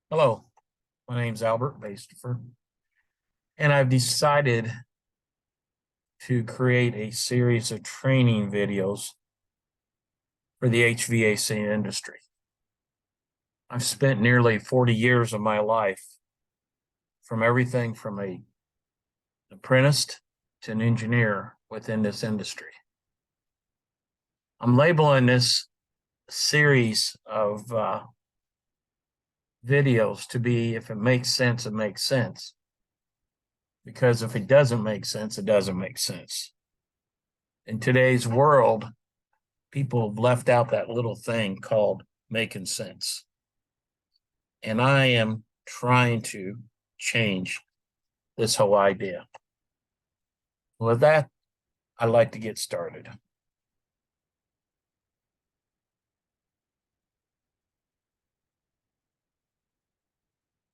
Hello, my name's Albert Basterford, and I've decided to create a series of training videos for the HVAC industry. I've spent nearly 40 years of my life from everything from an apprentice to an engineer within this industry. I'm labeling this series of videos to be, if it makes sense, it makes sense. Because if it doesn't make sense, it doesn't make sense. In today's world, people have left out that little thing called making sense. And I am trying to change this whole idea. With that, I'd like to get started.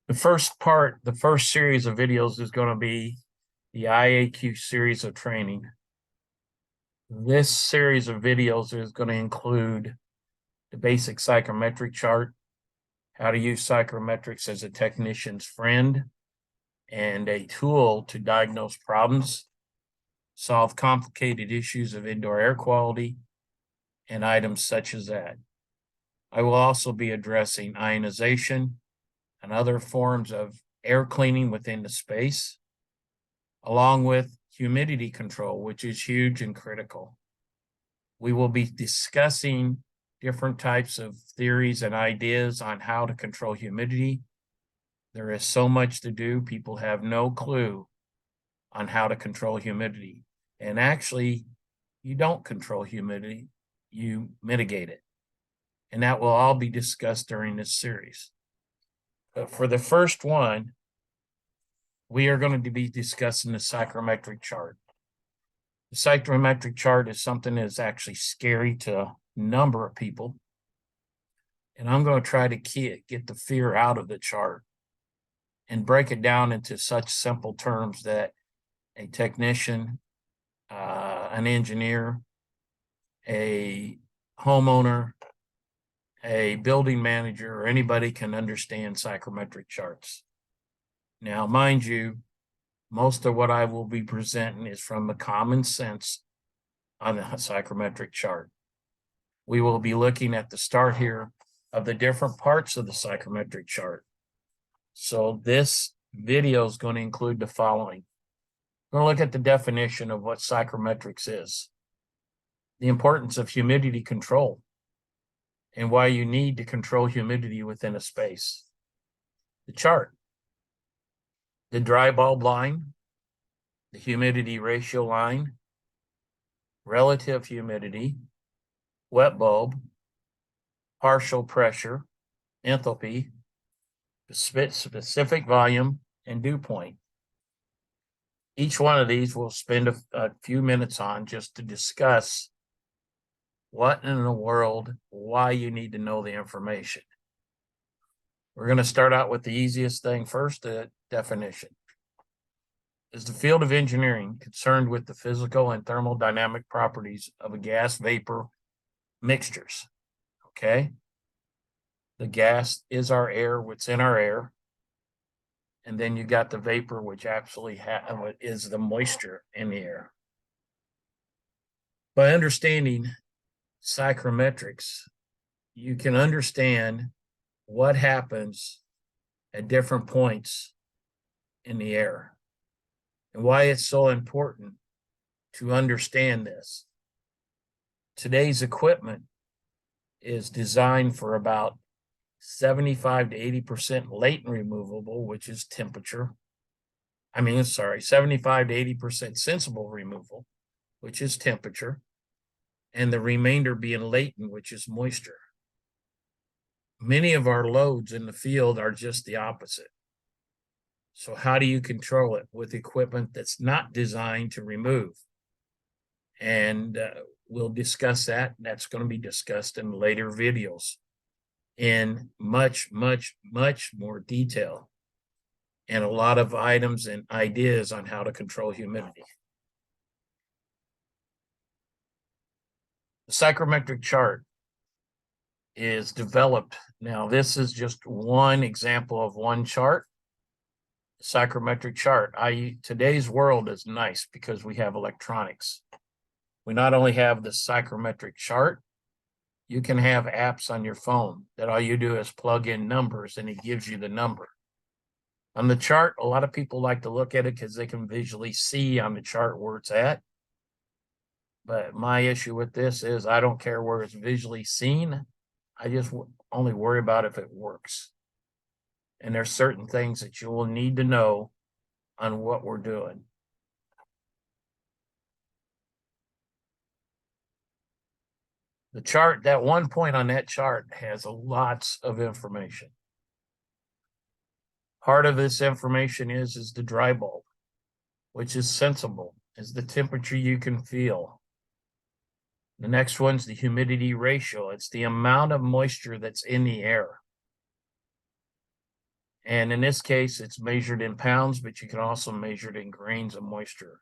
The first series of videos is going to be the IAQ series of training. This series of videos is going to include the basic psychrometric chart, how to use psychrometrics as a technician's friend and a tool to diagnose problems, solve complicated issues of indoor air quality, and items such as that. I will also be addressing ionization and other forms of air cleaning within the space, along with humidity control, which is huge and critical. We will be discussing different types of theories and ideas on how to control humidity. There is so much to do. People have no clue on how to control humidity. And actually, you don't control humidity, you mitigate it. And that will all be discussed during this series. But for the first one, we are going to be discussing the psychrometric chart. The psychrometric chart is something that's actually scary to a number of people. And I'm going to try to get the fear out of the chart and break it down into such simple terms that a technician, an engineer, a homeowner, a building manager, or anybody can understand psychrometric charts. Now, mind you, most of what I will be presenting is from the common sense on the psychrometric chart. We will be looking at the start here of the different parts of the psychrometric chart. So this video is going to include the following. We're going to look at the definition of what psychrometrics is, the importance of humidity control, and why you need to control humidity within a space, the chart, the dry bulb line, the humidity ratio line, relative humidity, wet bulb, partial pressure, enthalpy, specific volume, and dew point. Each one of these we'll spend a few minutes on just to discuss what in the world, why you need to know the information. We're going to start out with the easiest thing first, the definition. Is the field of engineering concerned with the physical and thermodynamic properties of a gas vapor mixtures? Okay. The gas is our air, what's in our air. And then you got the vapor, which actually is the moisture in the air. By understanding psychrometrics, you can understand what happens at different points in the air and why it's so important to understand this. Today's equipment is designed for about 75 to 80% latent removable, which is temperature. 75 to 80% sensible removal, which is temperature, and the remainder being latent, which is moisture. Many of our loads in the field are just the opposite. So how do you control it with equipment that's not designed to remove? And we'll discuss that. That's going to be discussed in later videos in much, much, much more detail, and a lot of items and ideas on how to control humidity. The psychrometric chart is developed. Now, this is just one example of one chart, psychrometric chart. Today's world is nice because we have electronics. We not only have the psychrometric chart, you can have apps on your phone that all you do is plug in numbers and it gives you the number. On the chart, a lot of people like to look at it because they can visually see on the chart where it's at. But my issue with this is I don't care where it's visually seen. I just only worry about if it works. And there's certain things that you will need to know on what we're doing. The chart, that one point on that chart has lots of information. Part of this information is the dry bulb, which is sensible, is the temperature you can feel. The next one's the humidity ratio. It's the amount of moisture that's in the air. And in this case, it's measured in pounds, but you can also measure it in grains of moisture.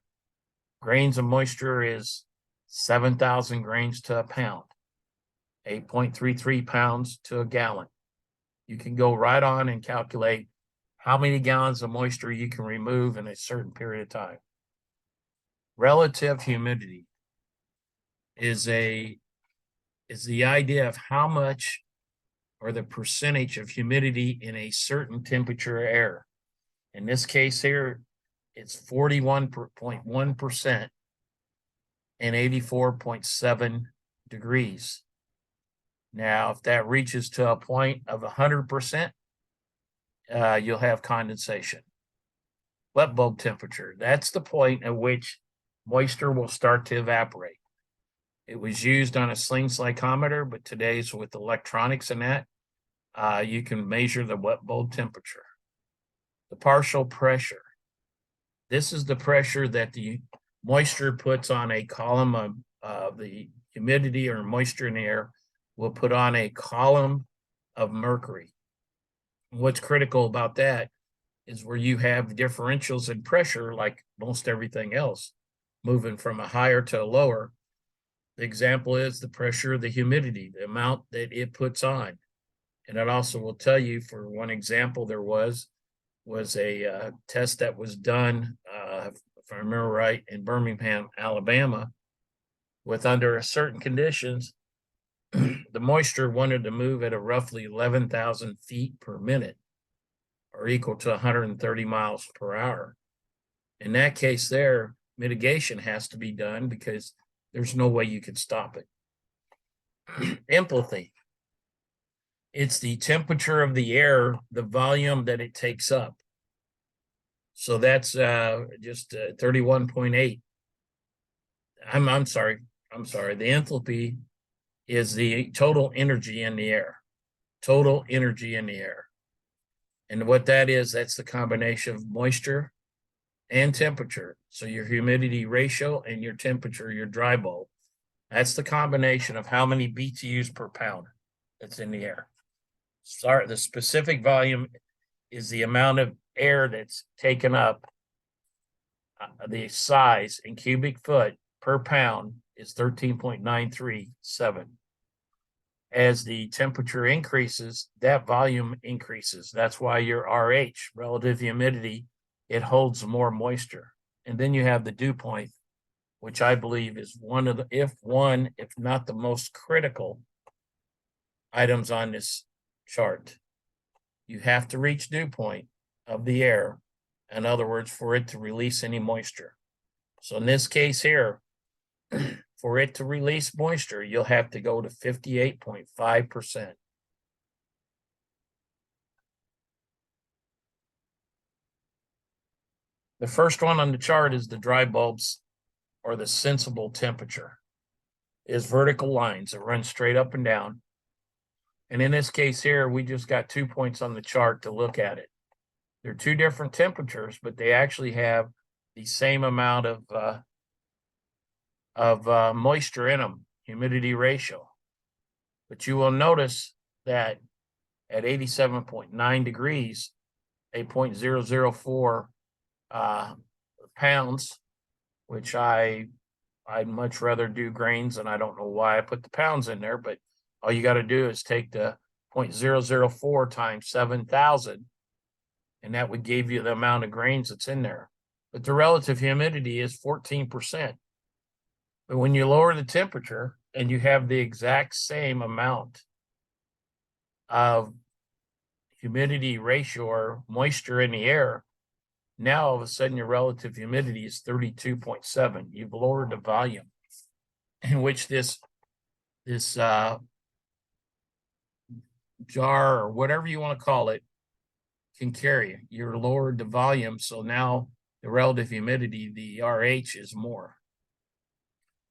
Grains of moisture is 7,000 grains to a pound, 8.33 pounds to a gallon. You can go right on and calculate how many gallons of moisture you can remove in a certain period of time. Relative humidity is the idea of how much or the percentage of humidity in a certain temperature air. In this case here, it's 41.1% and 84.7 degrees. Now, if that reaches to a point of 100%, you'll have condensation. Wet bulb temperature, that's the point at which moisture will start to evaporate. It was used on a sling psychrometer, but today's with electronics and that, you can measure the wet bulb temperature. The partial pressure. This is the pressure that the moisture puts on a column of the humidity or moisture in the air will put on a column of mercury. What's critical about that is where you have differentials in pressure, like most everything else, moving from a higher to a lower. The example is the pressure of the humidity, the amount that it puts on. And it also will tell you, for one example, there was a test that was done, if I remember right, in Birmingham, Alabama, with under certain conditions, the moisture wanted to move at a roughly 11,000 feet per minute, or equal to 130 miles per hour. In that case there, mitigation has to be done because there's no way you can stop it. Empathy. It's the temperature of the air, the volume that it takes up. So that's just 31.8. I'm sorry. The enthalpy is the total energy in the air. Total energy in the air. And what that is, that's the combination of moisture and temperature. So your humidity ratio and your temperature, your dry bulb. That's the combination of how many BTUs per pound that's in the air. Sorry, the specific volume is the amount of air that's taken up. The size in cubic foot per pound is 13.937. As the temperature increases, that volume increases. That's why your RH, relative humidity, it holds more moisture. And then you have the dew point, which I believe is one of the, if not the most critical items on this chart. You have to reach dew point of the air, in other words, for it to release any moisture. So in this case here, for it to release moisture, you'll have to go to 58.5%. The first one on the chart is the dry bulbs, or the sensible temperature. Is vertical lines that run straight up and down. And in this case here, we just got 2 points on the chart to look at it. They're two different temperatures, but they actually have the same amount of moisture in them, humidity ratio. But you will notice that at 87.9 degrees, 8.004 pounds, which I'd much rather do grains, and I don't know why I put the pounds in there, but All you got to do is take the 0.004 times 7,000, and that would give you the amount of grains that's in there. But the relative humidity is 14%. But when you lower the temperature and you have the exact same amount of humidity ratio or moisture in the air, now all of a sudden your relative humidity is 32.7. You've lowered the volume in which this jar or whatever you want to call it can carry. You're lowered the volume, so now the relative humidity, the RH, is more.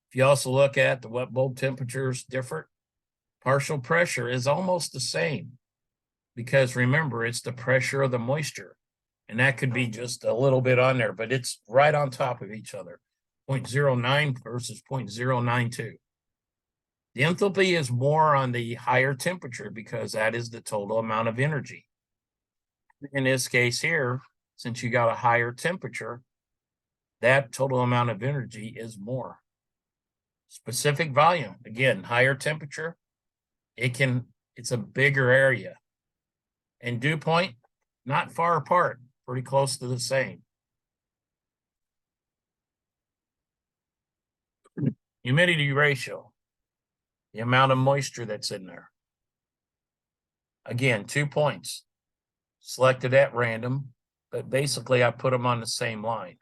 If you also look at the wet bulb temperatures different, partial pressure is almost the same, because remember, it's the pressure of the moisture, and that could be just a little bit on there, but it's right on top of each other, 0.09 versus 0.092. The enthalpy is more on the higher temperature because that is the total amount of energy. In this case here, since you got a higher temperature, that total amount of energy is more. Specific volume, again, higher temperature, it's a bigger area. And dew point, not far apart, pretty close to the same. Humidity ratio, the amount of moisture that's in there. Again, 2 points, selected at random, but basically I put them on the same line.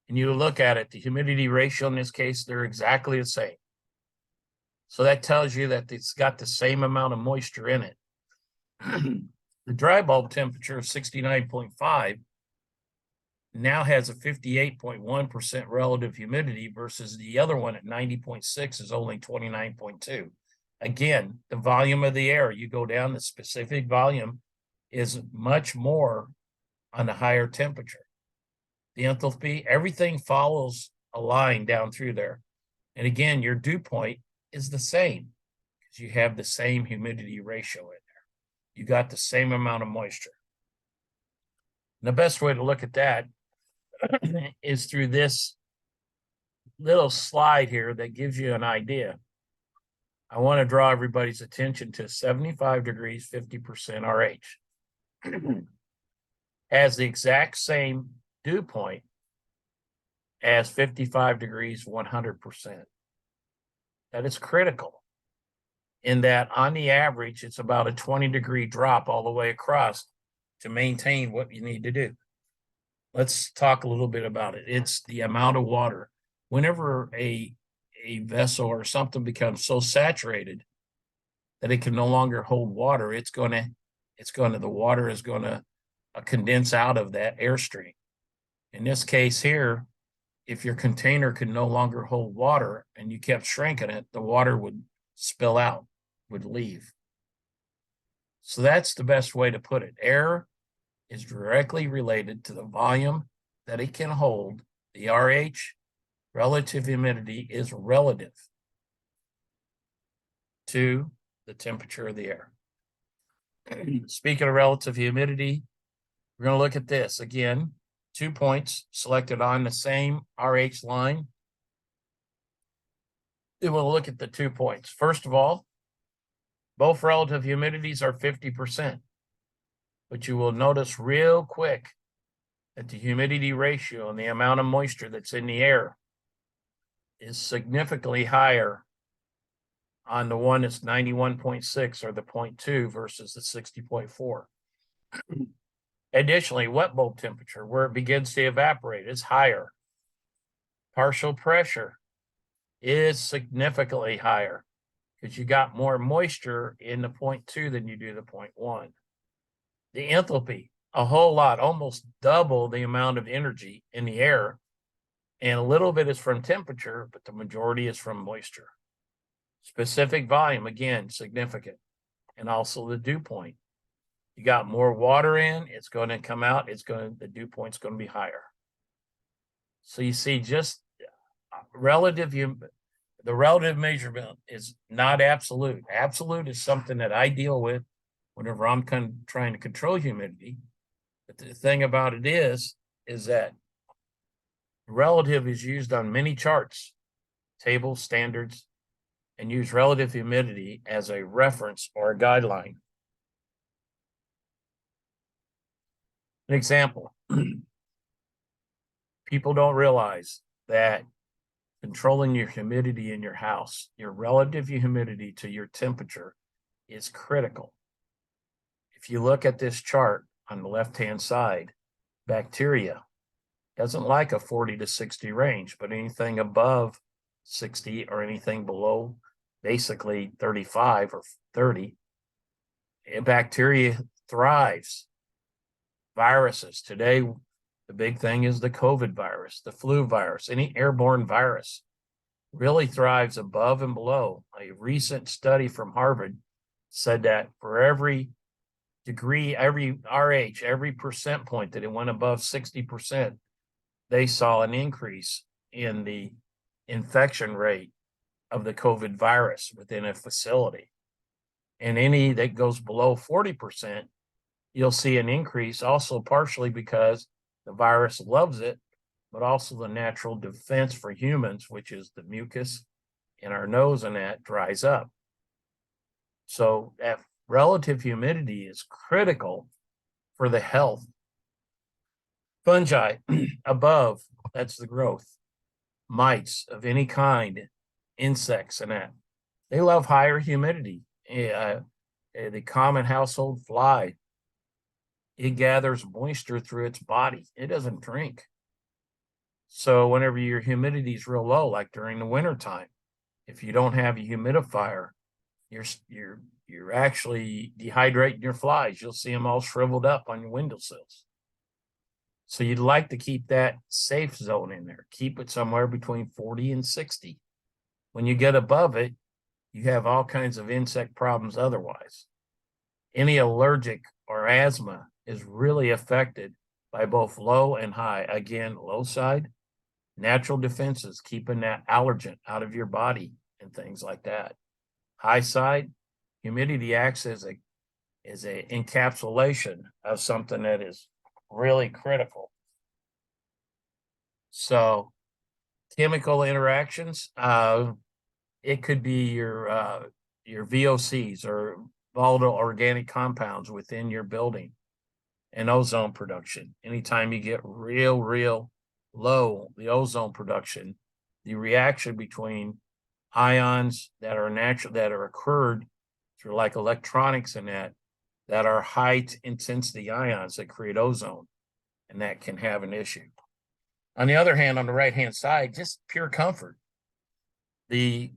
And you look at it, the humidity ratio in this case, they're exactly the same. So that tells you that it's got the same amount of moisture in it. The dry bulb temperature of 69.5 now has a 58.1% relative humidity versus the other one at 90.6 is only 29.2. Again, the volume of the air, you go down, the specific volume is much more on the higher temperature. The enthalpy, everything follows a line down through there. And again, your dew point is the same because you have the same humidity ratio in there. You got the same amount of moisture. And the best way to look at that is through this little slide here that gives you an idea. I want to draw everybody's attention to 75 degrees, 50% RH. Has the exact same dew point as 55 degrees, 100%. That is critical in that on the average, it's about a 20-degree drop all the way across to maintain what you need to do. Let's talk a little bit about it. It's the amount of water. Whenever a vessel or something becomes so saturated that it can no longer hold water, the water is going to condense out of that airstream. In this case here, if your container could no longer hold water and you kept shrinking it, the water would spill out, would leave. So that's the best way to put it. Air is directly related to the volume that it can hold. The RH, relative humidity, is relative to the temperature of the air. Speaking of relative humidity, we're going to look at this again. 2 points selected on the same RH line. Then we'll look at the 2 points. First of all, both relative humidities are 50%. But you will notice real quick that the humidity ratio and the amount of moisture that's in the air is significantly higher on the one that's 91.6 or the 0.2 versus the 60.4. Additionally, wet bulb temperature, where it begins to evaporate, is higher. Partial pressure is significantly higher because you got more moisture in the 0.2 than you do the 0.1. The enthalpy, a whole lot, almost double the amount of energy in the air, and a little bit is from temperature, but the majority is from moisture. Specific volume, again, significant, and also the dew point. You got more water in, it's going to come out, the dew point's going to be higher. So you see, just the relative measurement is not absolute. Absolute is something that I deal with whenever I'm trying to control humidity. But the thing about it is that relative is used on many charts, tables, standards, and use relative humidity as a reference or a guideline. An example, people don't realize that controlling your humidity in your house, your relative humidity to your temperature, is critical. If you look at this chart on the left-hand side, bacteria doesn't like a 40 to 60 range, but anything above 60 or anything below basically 35 or 30, bacteria thrives. Viruses, today, the big thing is the COVID virus, the flu virus, any airborne virus really thrives above and below. A recent study from Harvard said that for every degree, every RH, every percent point that it went above 60%, they saw an increase in the infection rate of the COVID virus within a facility. And any that goes below 40%, you'll see an increase, also partially because the virus loves it, but also the natural defense for humans, which is the mucus in our nose, and that dries up. So that relative humidity is critical for the health. Fungi above, that's the growth. Mites of any kind, insects and that, they love higher humidity. The common household fly, it gathers moisture through its body. It doesn't drink. So whenever your humidity is real low, like during the winter time, if you don't have a humidifier, you're actually dehydrating your flies. You'll see them all shriveled up on your windowsills. So you'd like to keep that safe zone in there. Keep it somewhere between 40 and 60. When you get above it, you have all kinds of insect problems otherwise. Any allergic or asthma is really affected by both low and high. Again, low side, natural defenses, keeping that allergen out of your body and things like that. High side, humidity acts as a encapsulation of something that is really critical. So chemical interactions, it could be your VOCs or volatile organic compounds within your building, and ozone production. Anytime you get real low, the ozone production, the reaction between ions that are natural, that are occurred through like electronics and that are high intensity ions that create ozone, and that can have an issue. On the other hand, on the right-hand side, just pure comfort. The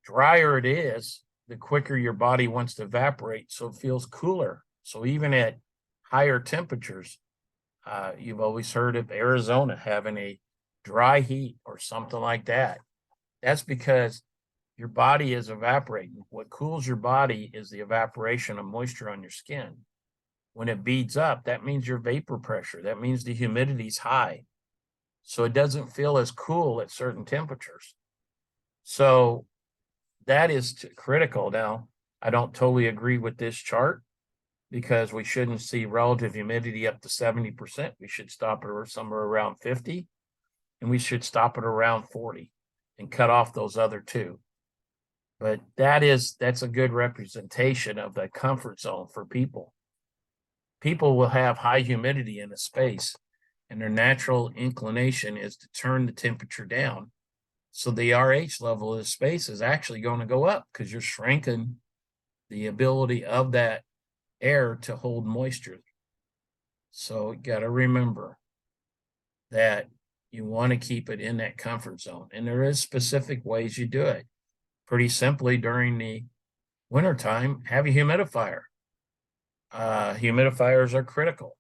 drier it is, the quicker your body wants to evaporate, so it feels cooler. So even at higher temperatures, you've always heard of Arizona having a dry heat or something like that. That's because your body is evaporating. What cools your body is the evaporation of moisture on your skin. When it beads up, that means your vapor pressure. That means the humidity's high. So it doesn't feel as cool at certain temperatures. So that is critical. Now, I don't totally agree with this chart because we shouldn't see relative humidity up to 70%. We should stop it somewhere around 50, and we should stop it around 40 and cut off those other two. But that's a good representation of the comfort zone for people. People will have high humidity in a space, and their natural inclination is to turn the temperature down. So the RH level of the space is actually going to go up because you're shrinking the ability of that air to hold moisture. So you got to remember that you want to keep it in that comfort zone. And there is specific ways you do it. Pretty simply, during the wintertime, have a humidifier. Humidifiers are critical.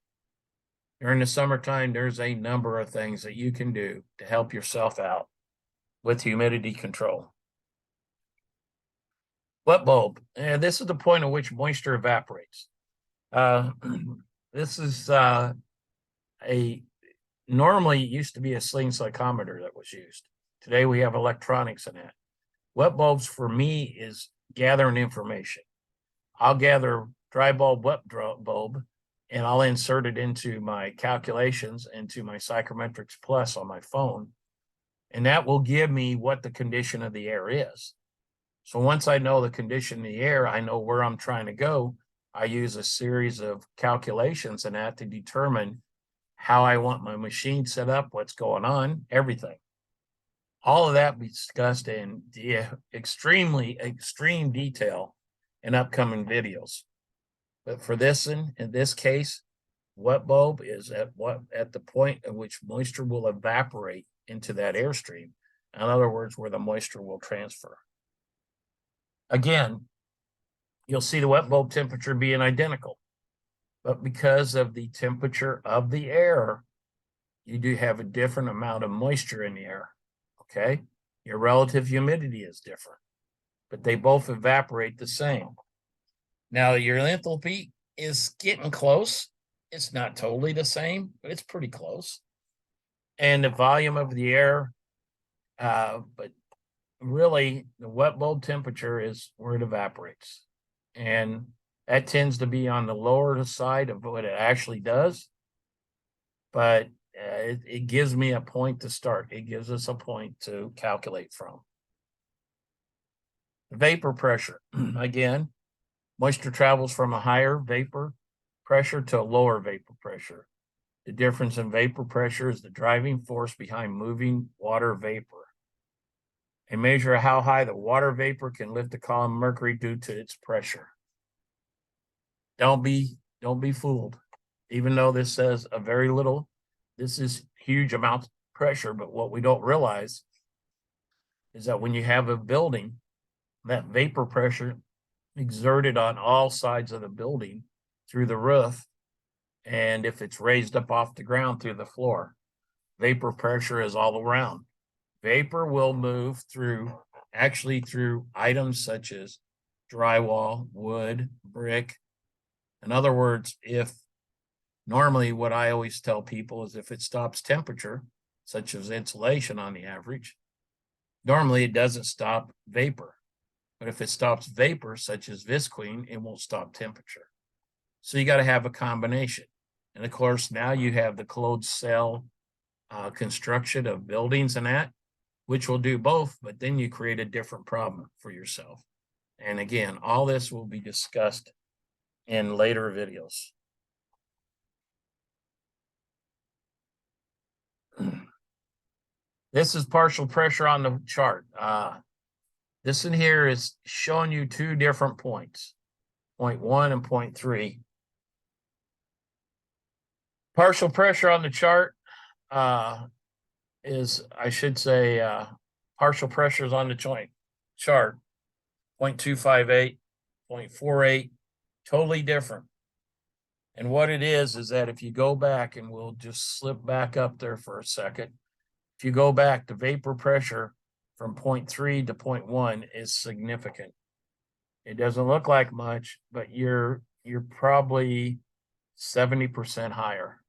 During the summertime, there's a number of things that you can do to help yourself out with humidity control. Wet bulb, and this is the point at which moisture evaporates. This is normally it used to be a sling psychrometer that was used. Today we have electronics in it. Wet bulbs for me is gathering information. I'll gather dry bulb, wet bulb, and I'll insert it into my calculations, into my Psychrometrics Plus on my phone. And that will give me what the condition of the air is. So once I know the condition of the air, I know where I'm trying to go. I use a series of calculations in that to determine how I want my machine set up, what's going on, everything. All of that we discussed in extreme detail in upcoming videos. But for in this case, wet bulb is at the point at which moisture will evaporate into that airstream. In other words, where the moisture will transfer. Again, you'll see the wet bulb temperature being identical, but because of the temperature of the air, you do have a different amount of moisture in the air. Okay, your relative humidity is different, but they both evaporate the same. Now, your enthalpy is getting close. It's not totally the same, but it's pretty close. And the volume of the air, but really the wet bulb temperature is where it evaporates. And that tends to be on the lower side of what it actually does. But it gives me a point to start. It gives us a point to calculate from. Vapor pressure. Again, moisture travels from a higher vapor pressure to a lower vapor pressure. The difference in vapor pressure is the driving force behind moving water vapor. A measure of how high the water vapor can lift a column of mercury due to its pressure. Don't be fooled. Even though this says a very little, this is huge amounts of pressure, but what we don't realize is that when you have a building, that vapor pressure exerted on all sides of the building through the roof, and if it's raised up off the ground through the floor, vapor pressure is all around. Vapor will move through items such as drywall, wood, brick. In other words, normally what I always tell people is if it stops temperature, such as insulation on the average, normally it doesn't stop vapor. But if it stops vapor, such as visqueen, it won't stop temperature. So you got to have a combination. And of course, now you have the closed cell construction of buildings and that, which will do both, but then you create a different problem for yourself. And again, all this will be discussed in later videos. This is partial pressure on the chart. This in here is showing you two different points, point 1 and point 3. Partial pressure on the chart is, I should say, partial pressures on the joint chart, 0.258, 0.48, totally different. And what it is that if you go back, and we'll just slip back up there for a second, if you go back, the vapor pressure from 0.3 to 0.1 is significant. It doesn't look like much, but you're probably 70% higher.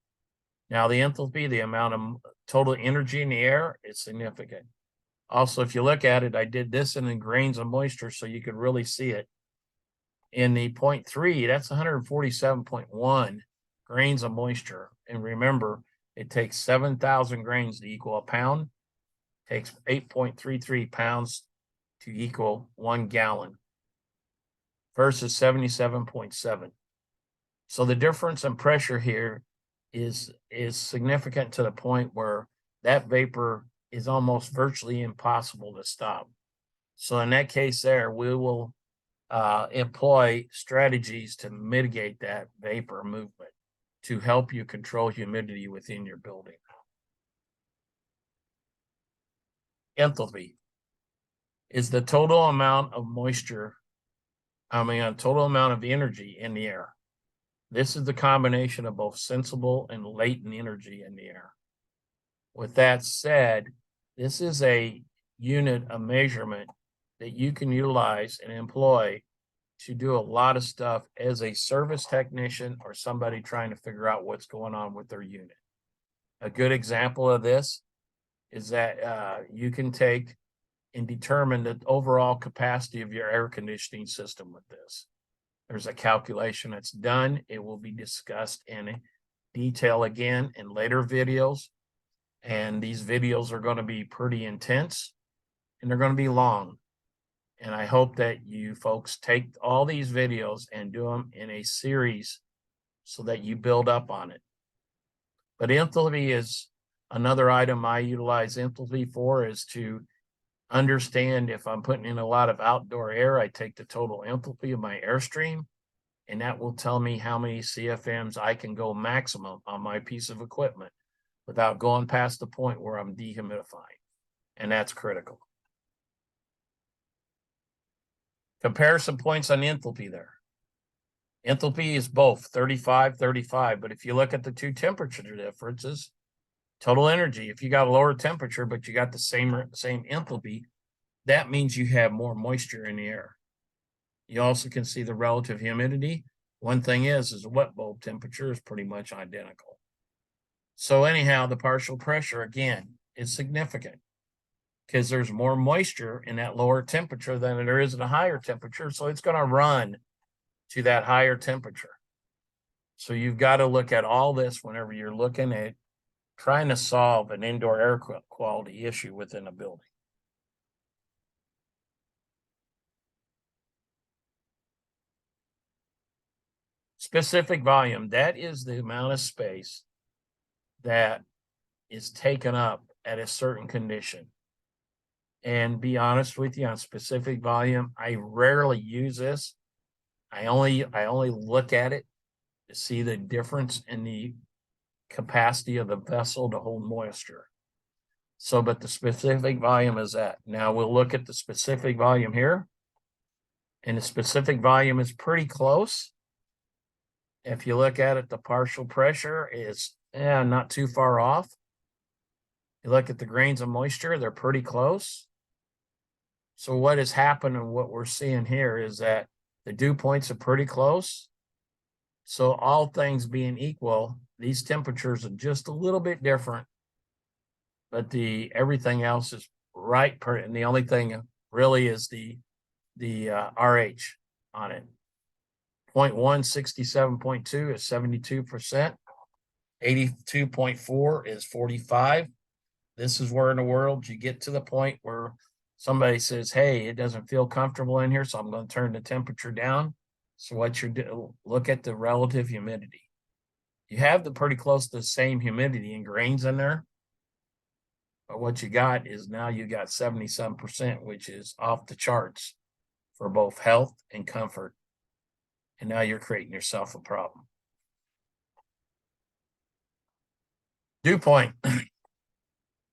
Now, the enthalpy, the amount of total energy in the air, is significant. Also, if you look at it, I did this in grains of moisture so you could really see it. In the 0.3, that's 147.1 grains of moisture. And remember, it takes 7,000 grains to equal a pound. It takes 8.33 pounds to equal 1 gallon versus 77.7. So the difference in pressure here is significant to the point where that vapor is almost virtually impossible to stop. So in that case there, we will employ strategies to mitigate that vapor movement to help you control humidity within your building. Enthalpy is the total amount of moisture, total amount of energy in the air. This is the combination of both sensible and latent energy in the air. With that said, this is a unit of measurement that you can utilize and employ to do a lot of stuff as a service technician or somebody trying to figure out what's going on with their unit. A good example of this is that you can take and determine the overall capacity of your air conditioning system with this. There's a calculation that's done. It will be discussed in detail again in later videos. And these videos are going to be pretty intense and they're going to be long. And I hope that you folks take all these videos and do them in a series so that you build up on it. But enthalpy is another item I utilize enthalpy for, is to understand if I'm putting in a lot of outdoor air, I take the total enthalpy of my airstream, and that will tell me how many CFMs I can go maximum on my piece of equipment without going past the point where I'm dehumidifying. And that's critical. Comparison points on enthalpy there. Enthalpy is both 35, 35, but if you look at the two temperature differences, total energy, if you got a lower temperature, but you got the same enthalpy, that means you have more moisture in the air. You also can see the relative humidity. One thing is a wet bulb temperature is pretty much identical. So anyhow, the partial pressure, again, is significant because there's more moisture in that lower temperature than there is in a higher temperature. So it's going to run to that higher temperature. So you've got to look at all this whenever you're looking at trying to solve an indoor air quality issue within a building. Specific volume, that is the amount of space that is taken up at a certain condition. And be honest with you, on specific volume, I rarely use this. I only look at it to see the difference in the capacity of the vessel to hold moisture. So, but the specific volume is that. Now we'll look at the specific volume here. And the specific volume is pretty close. If you look at it, the partial pressure is not too far off. You look at the grains of moisture, they're pretty close. So what has happened and what we're seeing here is that the dew points are pretty close. So all things being equal, these temperatures are just a little bit different, but everything else is right. And the only thing really is the RH on it. 0.1, 67.2 is 72%. 82.4 is 45. This is where in the world you get to the point where somebody says, hey, it doesn't feel comfortable in here, so I'm going to turn the temperature down. So what you're doing, look at the relative humidity. You have the pretty close to the same humidity and grains in there. But what you got is now you got 77%, which is off the charts for both health and comfort. And now you're creating yourself a problem. Dew point.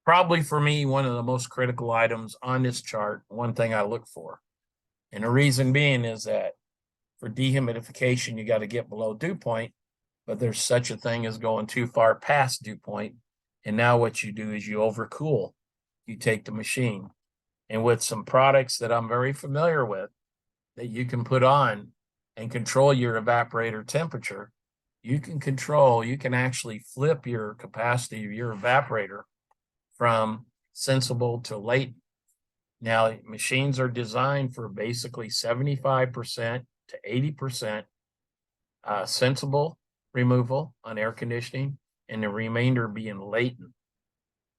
Probably for me, one of the most critical items on this chart, one thing I look for. And the reason being is that for dehumidification, you got to get below dew point, but there's such a thing as going too far past dew point. And now what you do is you overcool. You take the machine. And with some products that I'm very familiar with that you can put on and control your evaporator temperature, you can actually flip your capacity of your evaporator from sensible to latent. Now, machines are designed for basically 75% to 80% sensible removal on air conditioning, and the remainder being latent.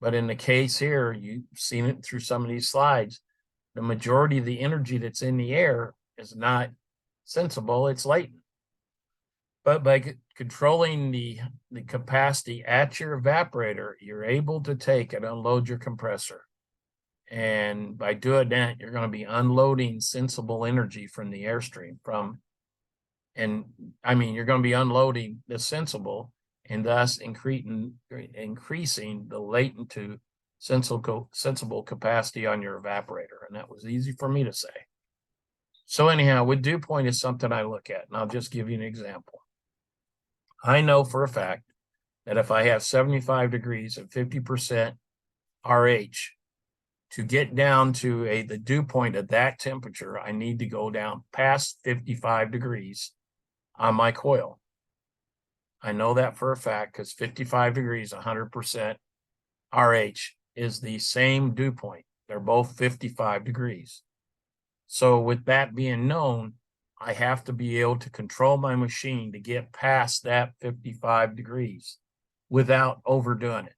But in the case here, you've seen it through some of these slides, the majority of the energy that's in the air is not sensible, it's latent. But by controlling the capacity at your evaporator, you're able to take and unload your compressor. And by doing that, you're going to be unloading sensible energy from the airstream you're going to be unloading the sensible and thus increasing the latent to sensible capacity on your evaporator. And that was easy for me to say. So anyhow, with dew point is something I look at, and I'll just give you an example. I know for a fact that if I have 75 degrees at 50% RH, to get down to the dew point at that temperature, I need to go down past 55 degrees on my coil. I know that for a fact because 55 degrees, 100% RH is the same dew point. They're both 55 degrees. So with that being known, I have to be able to control my machine to get past that 55 degrees without overdoing it.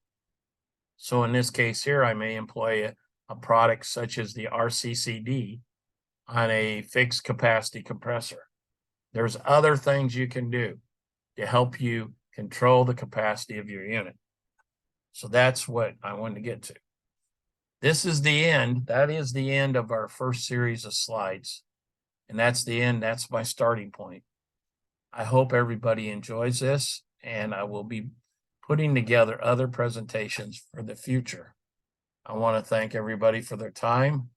So in this case here, I may employ a product such as the RCCD on a fixed capacity compressor. There's other things you can do to help you control the capacity of your unit. So that's what I wanted to get to. This is the end. That is the end of our first series of slides. And that's the end. That's my starting point. I hope everybody enjoys this, and I will be putting together other presentations for the future. I want to thank everybody for their time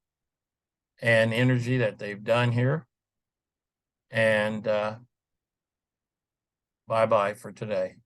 and energy that they've done here. And bye-bye for today.